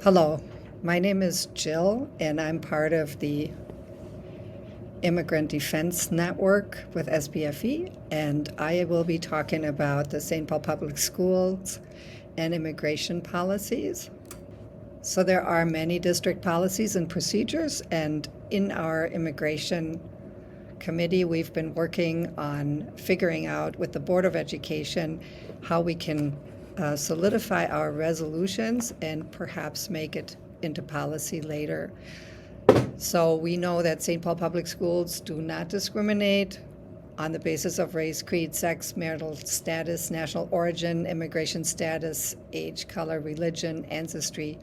Hello, my name is Jill, and I'm part of the Immigrant Defense Network with SPFE, and I will be talking about the St. Paul Public Schools and immigration policies. So there are many district policies and procedures, and in our immigration committee, we've been working on figuring out with the Board of Education how we can solidify our resolutions and perhaps make it into policy later. So we know that St. Paul Public Schools do not discriminate on the basis of race, creed, sex, marital status, national origin, immigration status, age, color, religion, ancestry,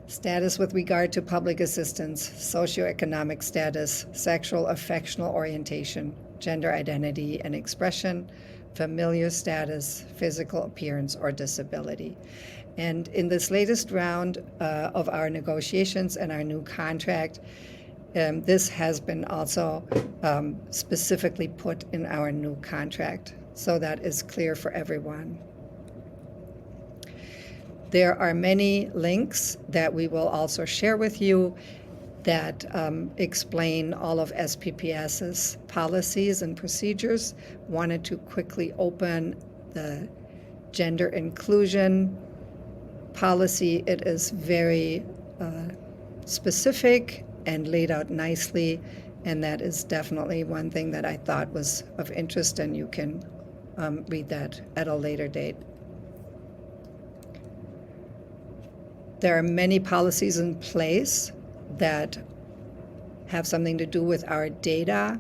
status with regard to public assistance, socioeconomic status, sexual affectional orientation, gender identity and expression, familial status, physical appearance, or disability. And in this latest round of our negotiations and our new contract, this has been also specifically put in our new contract, so that is clear for everyone. There are many links that we will also share with you that explain all of SPPS's policies and procedures. Wanted to quickly open the gender inclusion policy. It is very specific and laid out nicely, and that is definitely one thing that I thought was of interest, and you can read that at a later date. There are many policies in place that have something to do with our data.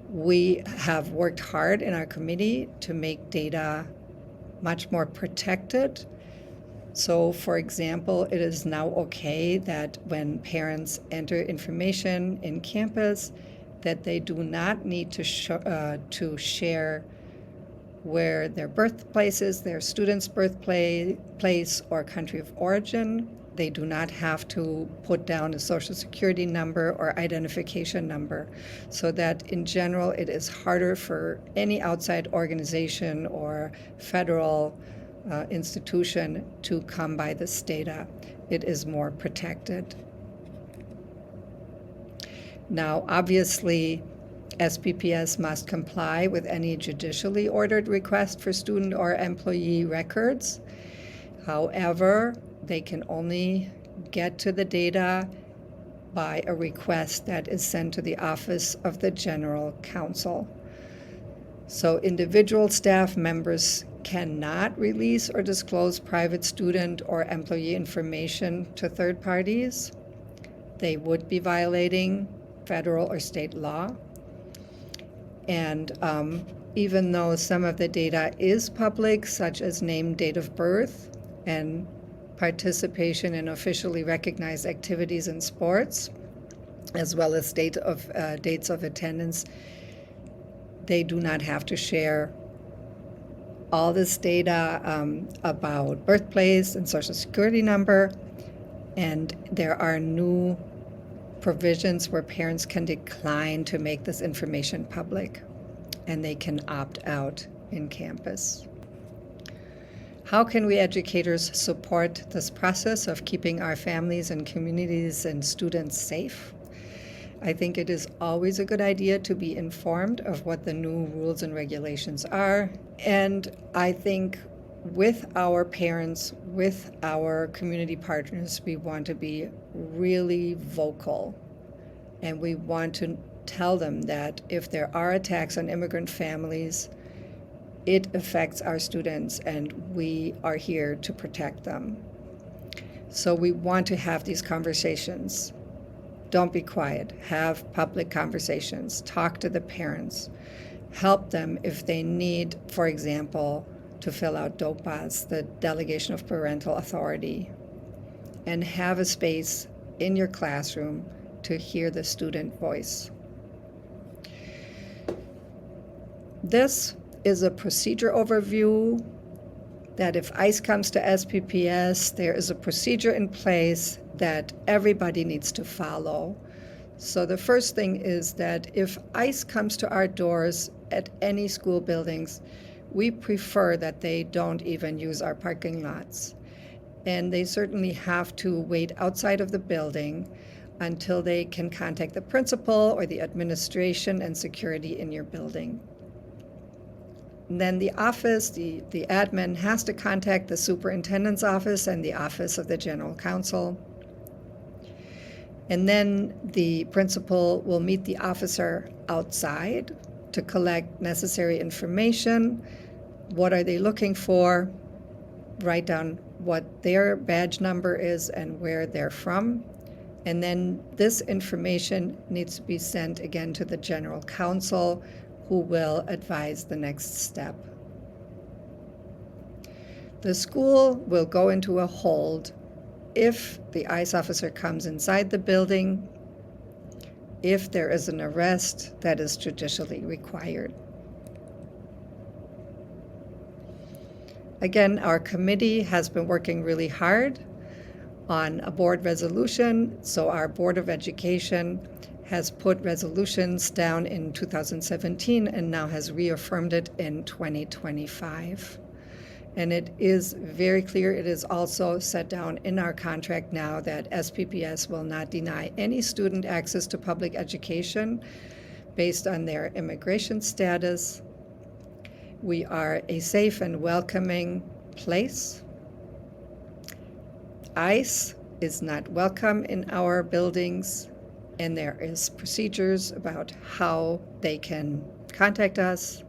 We have worked hard in our committee to make data much more protected. So, for example, it is now okay that when parents enter information in campus, that they do not need to share where their birthplace is, their student's birthplace or country of origin. They do not have to put down a social security number or identification number, so that in general it is harder for any outside organization or federal institution to come by this data. It is more protected. Now, obviously, SPPS must comply with any judicially ordered request for student or employee records. However, they can only get to the data by a request that is sent to the Office of the General Counsel. So individual staff members cannot release or disclose private student or employee information to third parties. They would be violating federal or state law. And even though some of the data is public, such as name, date of birth, and participation in officially recognized activities in sports, as well as dates of attendance, they do not have to share all this data about birthplace and social security number. And there are new provisions where parents can decline to make this information public, and they can opt out in campus. How can we educators support this process of keeping our families and communities and students safe? I think it is always a good idea to be informed of what the new rules and regulations are, and I think with our parents, with our community partners, we want to be really vocal, and we want to tell them that if there are attacks on immigrant families, it affects our students, and we are here to protect them. So we want to have these conversations. Don't be quiet. Have public conversations. Talk to the parents. Help them if they need, for example, to fill out DOPAS, the Delegation of Parental Authority, and have a space in your classroom to hear the student voice. This is a procedure overview that if ICE comes to SPPS, there is a procedure in place that everybody needs to follow. So the first thing is that if ICE comes to our doors at any school buildings, we prefer that they don't even use our parking lots. and they certainly have to wait outside of the building until they can contact the principal or the administration and security in your building. And then the office, the admin, has to contact the superintendent's office and the office of the general counsel. And then the principal will meet the officer outside to collect necessary information. What are they looking for? Write down what their badge number is and where they're from. And then this information needs to be sent again to the general counsel, who will advise the next step. The school will go into a hold if the ICE officer comes inside the building, if there is an arrest that is judicially required. Again, our committee has been working really hard on a board resolution, so our Board of Education has put resolutions down in 2017 and now has reaffirmed it in 2025. And it is very clear, it is also set down in our contract now that SPPS will not deny any student access to public education based on their immigration status. We are a safe and welcoming place. ICE is not welcome in our buildings, and there is procedures about how they can contact us.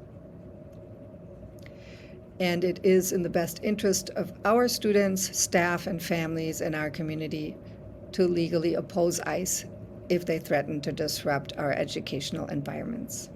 And it is in the best interest of our students, staff, and families in our community to legally oppose ICE if they threaten to disrupt our educational environments.